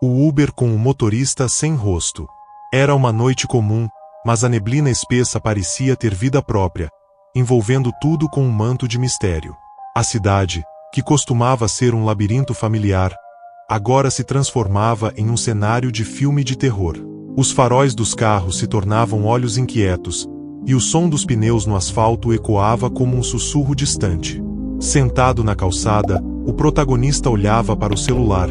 O Uber com o motorista sem rosto. Era uma noite comum, mas a neblina espessa parecia ter vida própria, envolvendo tudo com um manto de mistério. A cidade, que costumava ser um labirinto familiar, agora se transformava em um cenário de filme de terror. Os faróis dos carros se tornavam olhos inquietos, e o som dos pneus no asfalto ecoava como um sussurro distante. Sentado na calçada, o protagonista olhava para o celular,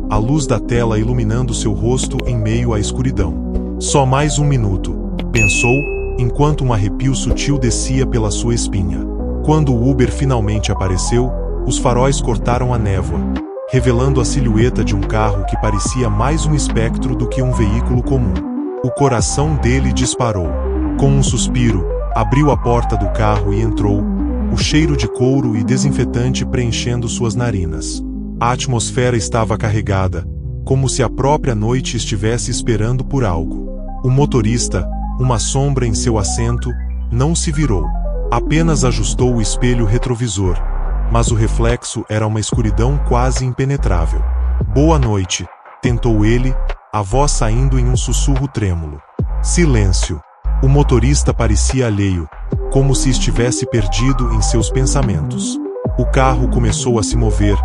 a luz da tela iluminando seu rosto em meio à escuridão. Só mais um minuto, pensou, enquanto um arrepio sutil descia pela sua espinha. Quando o Uber finalmente apareceu, os faróis cortaram a névoa, revelando a silhueta de um carro que parecia mais um espectro do que um veículo comum. O coração dele disparou. Com um suspiro, abriu a porta do carro e entrou, o cheiro de couro e desinfetante preenchendo suas narinas. A atmosfera estava carregada, como se a própria noite estivesse esperando por algo. O motorista, uma sombra em seu assento, não se virou. Apenas ajustou o espelho retrovisor, mas o reflexo era uma escuridão quase impenetrável. Boa noite, tentou ele, a voz saindo em um sussurro trêmulo. Silêncio. O motorista parecia alheio, como se estivesse perdido em seus pensamentos. O carro começou a se mover,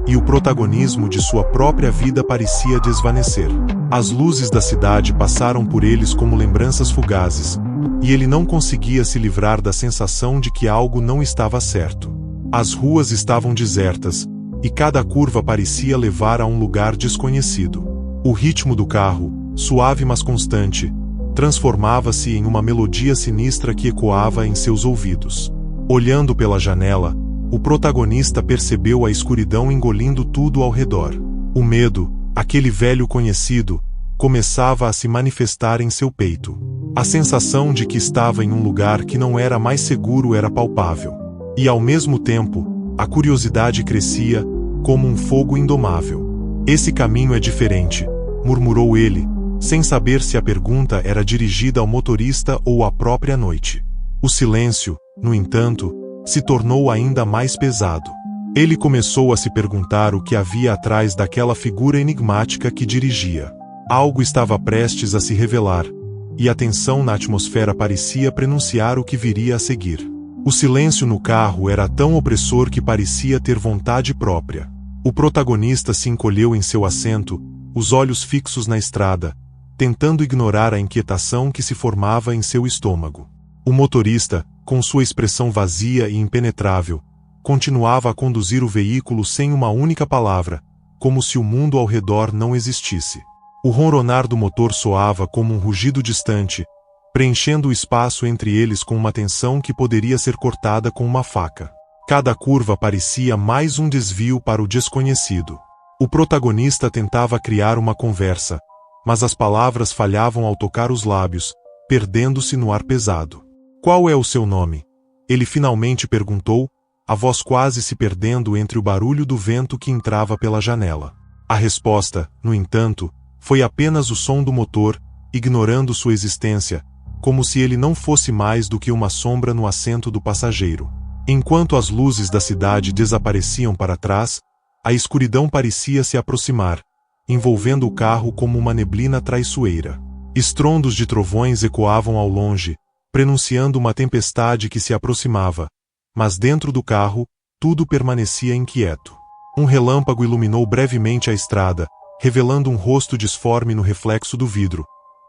e o protagonismo de sua própria vida parecia desvanecer. As luzes da cidade passaram por eles como lembranças fugazes, e ele não conseguia se livrar da sensação de que algo não estava certo. As ruas estavam desertas, e cada curva parecia levar a um lugar desconhecido. O ritmo do carro, suave mas constante, transformava-se em uma melodia sinistra que ecoava em seus ouvidos. Olhando pela janela, o protagonista percebeu a escuridão engolindo tudo ao redor. O medo, aquele velho conhecido, começava a se manifestar em seu peito. A sensação de que estava em um lugar que não era mais seguro era palpável. E ao mesmo tempo, a curiosidade crescia, como um fogo indomável. Esse caminho é diferente, murmurou ele, sem saber se a pergunta era dirigida ao motorista ou à própria noite. O silêncio, no entanto, se tornou ainda mais pesado. Ele começou a se perguntar o que havia atrás daquela figura enigmática que dirigia. Algo estava prestes a se revelar, e a tensão na atmosfera parecia prenunciar o que viria a seguir. O silêncio no carro era tão opressor que parecia ter vontade própria. O protagonista se encolheu em seu assento, os olhos fixos na estrada, tentando ignorar a inquietação que se formava em seu estômago. O motorista, com sua expressão vazia e impenetrável, continuava a conduzir o veículo sem uma única palavra, como se o mundo ao redor não existisse. O ronronar do motor soava como um rugido distante, preenchendo o espaço entre eles com uma tensão que poderia ser cortada com uma faca. Cada curva parecia mais um desvio para o desconhecido. O protagonista tentava criar uma conversa, mas as palavras falhavam ao tocar os lábios, perdendo-se no ar pesado. Qual é o seu nome? Ele finalmente perguntou, a voz quase se perdendo entre o barulho do vento que entrava pela janela. A resposta, no entanto, foi apenas o som do motor, ignorando sua existência, como se ele não fosse mais do que uma sombra no assento do passageiro. Enquanto as luzes da cidade desapareciam para trás, a escuridão parecia se aproximar, envolvendo o carro como uma neblina traiçoeira. Estrondos de trovões ecoavam ao longe, prenunciando uma tempestade que se aproximava, mas dentro do carro, tudo permanecia inquieto. Um relâmpago iluminou brevemente a estrada, revelando um rosto disforme no reflexo do vidro,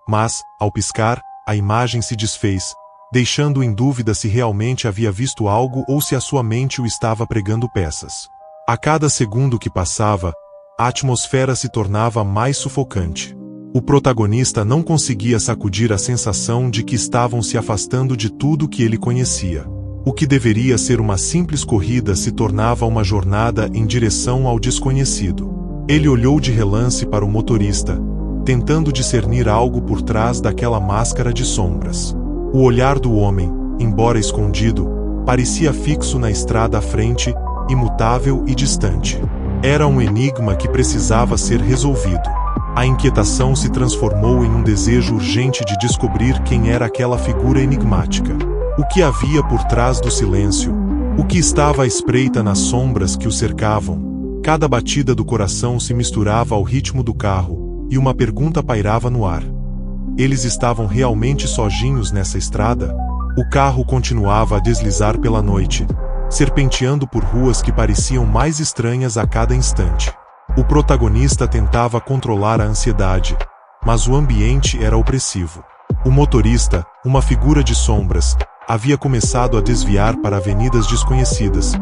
mas, ao piscar, a imagem se desfez, deixando em dúvida se realmente havia visto algo ou se a sua mente o estava pregando peças. A cada segundo que passava, a atmosfera se tornava mais sufocante. O protagonista não conseguia sacudir a sensação de que estavam se afastando de tudo que ele conhecia. O que deveria ser uma simples corrida se tornava uma jornada em direção ao desconhecido. Ele olhou de relance para o motorista, tentando discernir algo por trás daquela máscara de sombras. O olhar do homem, embora escondido, parecia fixo na estrada à frente, imutável e distante. Era um enigma que precisava ser resolvido. A inquietação se transformou em um desejo urgente de descobrir quem era aquela figura enigmática. O que havia por trás do silêncio? O que estava à espreita nas sombras que o cercavam? Cada batida do coração se misturava ao ritmo do carro, e uma pergunta pairava no ar. Eles estavam realmente sozinhos nessa estrada? O carro continuava a deslizar pela noite, serpenteando por ruas que pareciam mais estranhas a cada instante. O protagonista tentava controlar a ansiedade, mas o ambiente era opressivo. O motorista, uma figura de sombras, havia começado a desviar para avenidas desconhecidas,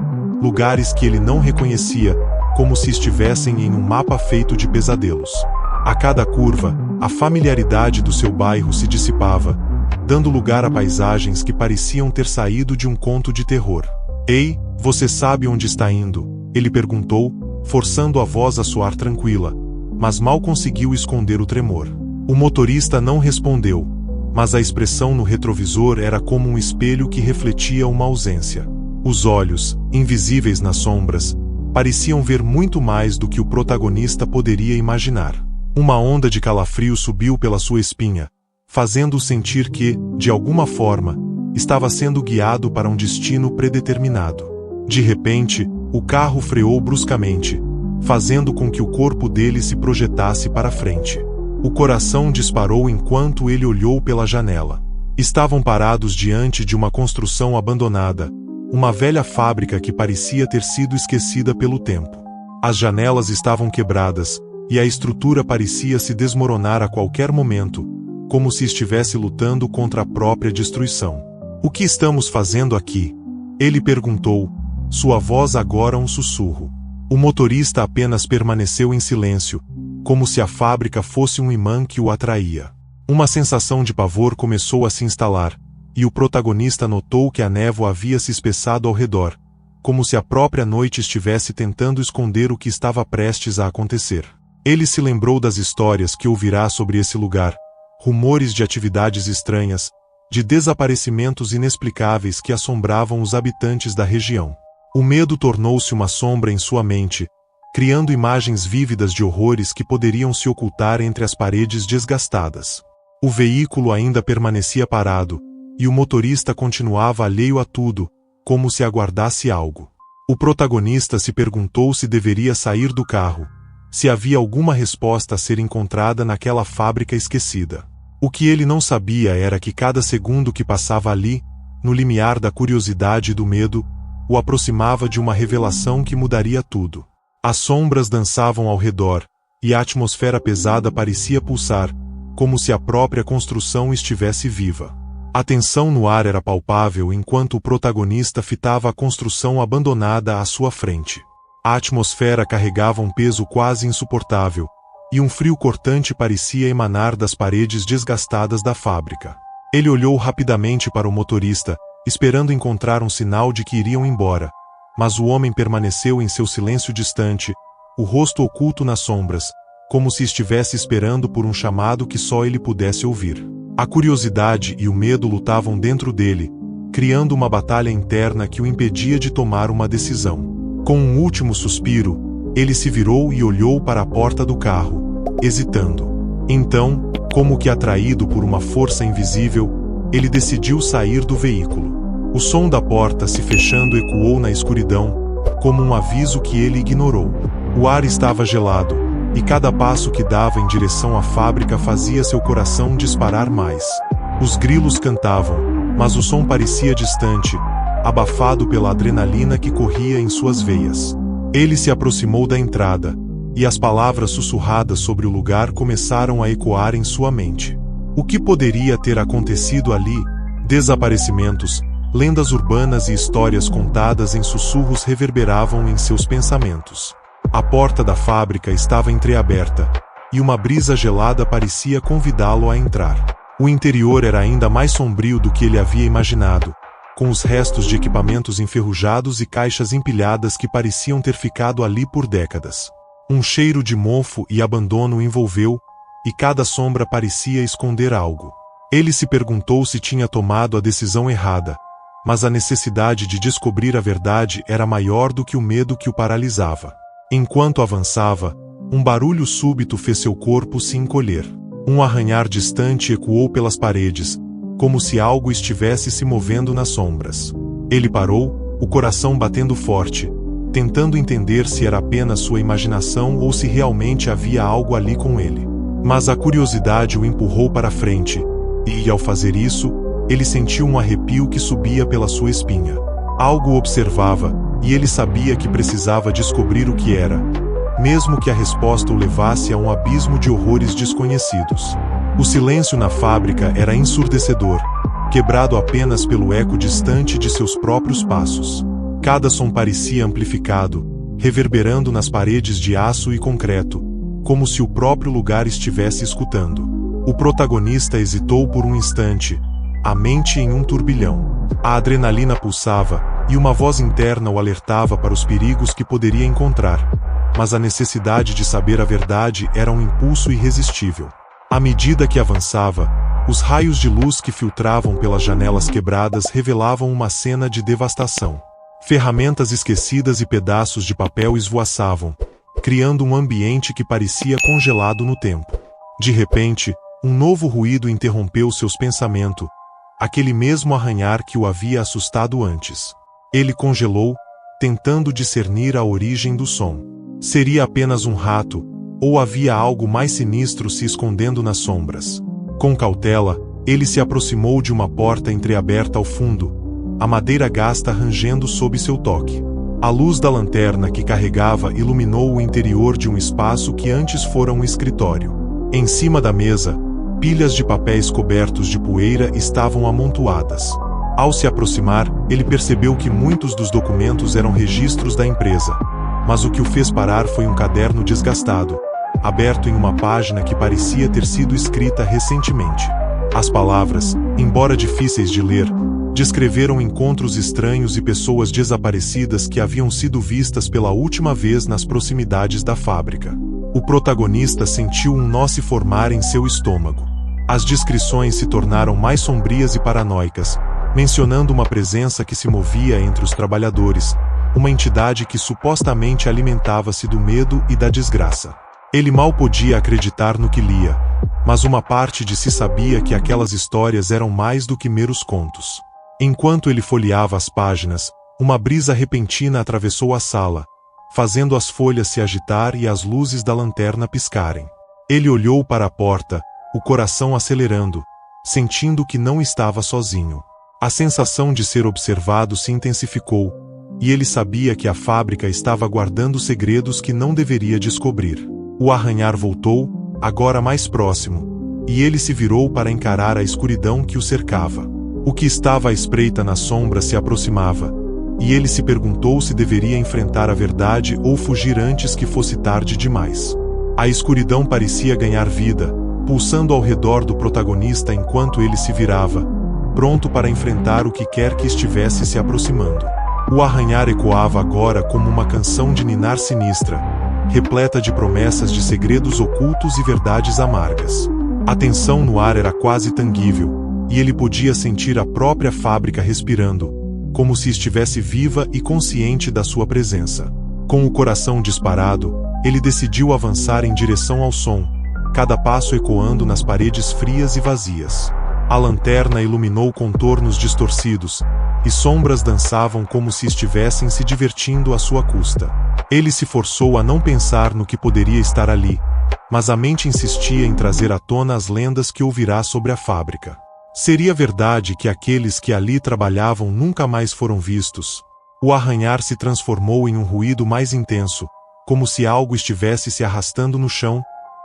lugares que ele não reconhecia, como se estivessem em um mapa feito de pesadelos. A cada curva, a familiaridade do seu bairro se dissipava, dando lugar a paisagens que pareciam ter saído de um conto de terror. Ei, você sabe onde está indo? Ele perguntou, forçando a voz a soar tranquila, mas mal conseguiu esconder o tremor. O motorista não respondeu, mas a expressão no retrovisor era como um espelho que refletia uma ausência. Os olhos, invisíveis nas sombras, pareciam ver muito mais do que o protagonista poderia imaginar. Uma onda de calafrio subiu pela sua espinha, fazendo-o sentir que, de alguma forma, estava sendo guiado para um destino predeterminado. De repente, o carro freou bruscamente, fazendo com que o corpo dele se projetasse para frente. O coração disparou enquanto ele olhou pela janela. Estavam parados diante de uma construção abandonada, uma velha fábrica que parecia ter sido esquecida pelo tempo. As janelas estavam quebradas, e a estrutura parecia se desmoronar a qualquer momento, como se estivesse lutando contra a própria destruição. "O que estamos fazendo aqui?" ele perguntou, sua voz agora um sussurro. O motorista apenas permaneceu em silêncio, como se a fábrica fosse um imã que o atraía. Uma sensação de pavor começou a se instalar, e o protagonista notou que a névoa havia se espessado ao redor, como se a própria noite estivesse tentando esconder o que estava prestes a acontecer. Ele se lembrou das histórias que ouvirá sobre esse lugar, rumores de atividades estranhas, de desaparecimentos inexplicáveis que assombravam os habitantes da região. O medo tornou-se uma sombra em sua mente, criando imagens vívidas de horrores que poderiam se ocultar entre as paredes desgastadas. O veículo ainda permanecia parado, e o motorista continuava alheio a tudo, como se aguardasse algo. O protagonista se perguntou se deveria sair do carro, se havia alguma resposta a ser encontrada naquela fábrica esquecida. O que ele não sabia era que cada segundo que passava ali, no limiar da curiosidade e do medo, o aproximava de uma revelação que mudaria tudo. As sombras dançavam ao redor, e a atmosfera pesada parecia pulsar, como se a própria construção estivesse viva. A tensão no ar era palpável enquanto o protagonista fitava a construção abandonada à sua frente. A atmosfera carregava um peso quase insuportável, e um frio cortante parecia emanar das paredes desgastadas da fábrica. Ele olhou rapidamente para o motorista, esperando encontrar um sinal de que iriam embora, mas o homem permaneceu em seu silêncio distante, o rosto oculto nas sombras, como se estivesse esperando por um chamado que só ele pudesse ouvir. A curiosidade e o medo lutavam dentro dele, criando uma batalha interna que o impedia de tomar uma decisão. Com um último suspiro, ele se virou e olhou para a porta do carro, hesitando. Então, como que atraído por uma força invisível, ele decidiu sair do veículo. O som da porta se fechando ecoou na escuridão, como um aviso que ele ignorou. O ar estava gelado, e cada passo que dava em direção à fábrica fazia seu coração disparar mais. Os grilos cantavam, mas o som parecia distante, abafado pela adrenalina que corria em suas veias. Ele se aproximou da entrada, e as palavras sussurradas sobre o lugar começaram a ecoar em sua mente. O que poderia ter acontecido ali? Desaparecimentos, lendas urbanas e histórias contadas em sussurros reverberavam em seus pensamentos. A porta da fábrica estava entreaberta, e uma brisa gelada parecia convidá-lo a entrar. O interior era ainda mais sombrio do que ele havia imaginado, com os restos de equipamentos enferrujados e caixas empilhadas que pareciam ter ficado ali por décadas. Um cheiro de mofo e abandono o envolveu, e cada sombra parecia esconder algo. Ele se perguntou se tinha tomado a decisão errada, mas a necessidade de descobrir a verdade era maior do que o medo que o paralisava. Enquanto avançava, um barulho súbito fez seu corpo se encolher. Um arranhar distante ecoou pelas paredes, como se algo estivesse se movendo nas sombras. Ele parou, o coração batendo forte, tentando entender se era apenas sua imaginação ou se realmente havia algo ali com ele. Mas a curiosidade o empurrou para frente, e, ao fazer isso, ele sentiu um arrepio que subia pela sua espinha. Algo o observava, e ele sabia que precisava descobrir o que era, mesmo que a resposta o levasse a um abismo de horrores desconhecidos. O silêncio na fábrica era ensurdecedor, quebrado apenas pelo eco distante de seus próprios passos. Cada som parecia amplificado, reverberando nas paredes de aço e concreto, como se o próprio lugar estivesse escutando. O protagonista hesitou por um instante, a mente em um turbilhão. A adrenalina pulsava, e uma voz interna o alertava para os perigos que poderia encontrar, mas a necessidade de saber a verdade era um impulso irresistível. À medida que avançava, os raios de luz que filtravam pelas janelas quebradas revelavam uma cena de devastação. Ferramentas esquecidas e pedaços de papel esvoaçavam, criando um ambiente que parecia congelado no tempo. De repente, um novo ruído interrompeu seus pensamentos, aquele mesmo arranhar que o havia assustado antes. Ele congelou, tentando discernir a origem do som. Seria apenas um rato, ou havia algo mais sinistro se escondendo nas sombras? Com cautela, ele se aproximou de uma porta entreaberta ao fundo, a madeira gasta rangendo sob seu toque. A luz da lanterna que carregava iluminou o interior de um espaço que antes fora um escritório. Em cima da mesa, pilhas de papéis cobertos de poeira estavam amontoadas. Ao se aproximar, ele percebeu que muitos dos documentos eram registros da empresa, mas o que o fez parar foi um caderno desgastado, aberto em uma página que parecia ter sido escrita recentemente. As palavras, embora difíceis de ler, descreveram encontros estranhos e pessoas desaparecidas que haviam sido vistas pela última vez nas proximidades da fábrica. O protagonista sentiu um nó se formar em seu estômago. As descrições se tornaram mais sombrias e paranoicas, mencionando uma presença que se movia entre os trabalhadores, uma entidade que supostamente alimentava-se do medo e da desgraça. Ele mal podia acreditar no que lia, mas uma parte de si sabia que aquelas histórias eram mais do que meros contos. Enquanto ele folheava as páginas, uma brisa repentina atravessou a sala, fazendo as folhas se agitar e as luzes da lanterna piscarem. Ele olhou para a porta, o coração acelerando, sentindo que não estava sozinho. A sensação de ser observado se intensificou, e ele sabia que a fábrica estava guardando segredos que não deveria descobrir. O arranhar voltou, agora mais próximo, e ele se virou para encarar a escuridão que o cercava. O que estava à espreita na sombra se aproximava, e ele se perguntou se deveria enfrentar a verdade ou fugir antes que fosse tarde demais. A escuridão parecia ganhar vida, pulsando ao redor do protagonista enquanto ele se virava, pronto para enfrentar o que quer que estivesse se aproximando. O arranhar ecoava agora como uma canção de ninar sinistra, repleta de promessas de segredos ocultos e verdades amargas. A tensão no ar era quase tangível, e ele podia sentir a própria fábrica respirando, como se estivesse viva e consciente da sua presença. Com o coração disparado, ele decidiu avançar em direção ao som, cada passo ecoando nas paredes frias e vazias. A lanterna iluminou contornos distorcidos, e sombras dançavam como se estivessem se divertindo à sua custa. Ele se forçou a não pensar no que poderia estar ali, mas a mente insistia em trazer à tona as lendas que ouvirá sobre a fábrica. Seria verdade que aqueles que ali trabalhavam nunca mais foram vistos? O arranhar se transformou em um ruído mais intenso, como se algo estivesse se arrastando no chão,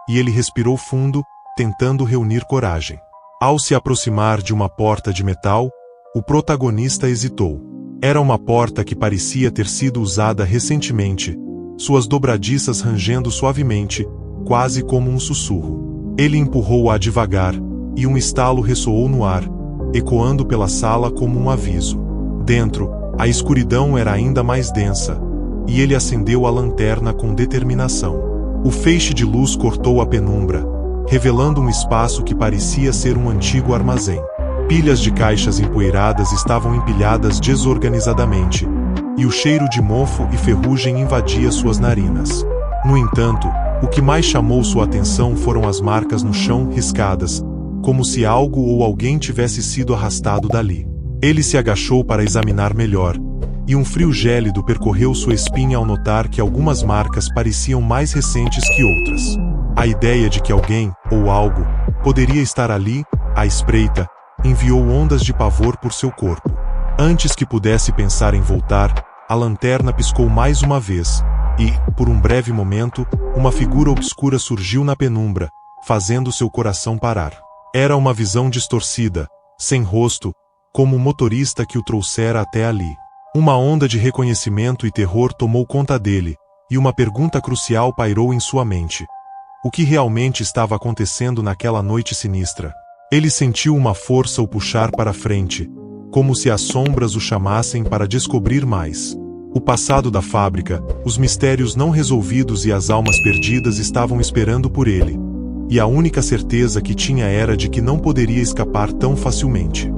e ele respirou fundo, tentando reunir coragem. Ao se aproximar de uma porta de metal, o protagonista hesitou. Era uma porta que parecia ter sido usada recentemente, suas dobradiças rangendo suavemente, quase como um sussurro. Ele empurrou-a devagar, e um estalo ressoou no ar, ecoando pela sala como um aviso. Dentro, a escuridão era ainda mais densa, e ele acendeu a lanterna com determinação. O feixe de luz cortou a penumbra, revelando um espaço que parecia ser um antigo armazém. Pilhas de caixas empoeiradas estavam empilhadas desorganizadamente, e o cheiro de mofo e ferrugem invadia suas narinas. No entanto, o que mais chamou sua atenção foram as marcas no chão riscadas, como se algo ou alguém tivesse sido arrastado dali. Ele se agachou para examinar melhor, e um frio gélido percorreu sua espinha ao notar que algumas marcas pareciam mais recentes que outras. A ideia de que alguém, ou algo, poderia estar ali, à espreita, enviou ondas de pavor por seu corpo. Antes que pudesse pensar em voltar, a lanterna piscou mais uma vez, e, por um breve momento, uma figura obscura surgiu na penumbra, fazendo seu coração parar. Era uma visão distorcida, sem rosto, como o motorista que o trouxera até ali. Uma onda de reconhecimento e terror tomou conta dele, e uma pergunta crucial pairou em sua mente. O que realmente estava acontecendo naquela noite sinistra? Ele sentiu uma força o puxar para frente, como se as sombras o chamassem para descobrir mais. O passado da fábrica, os mistérios não resolvidos e as almas perdidas estavam esperando por ele. E a única certeza que tinha era de que não poderia escapar tão facilmente.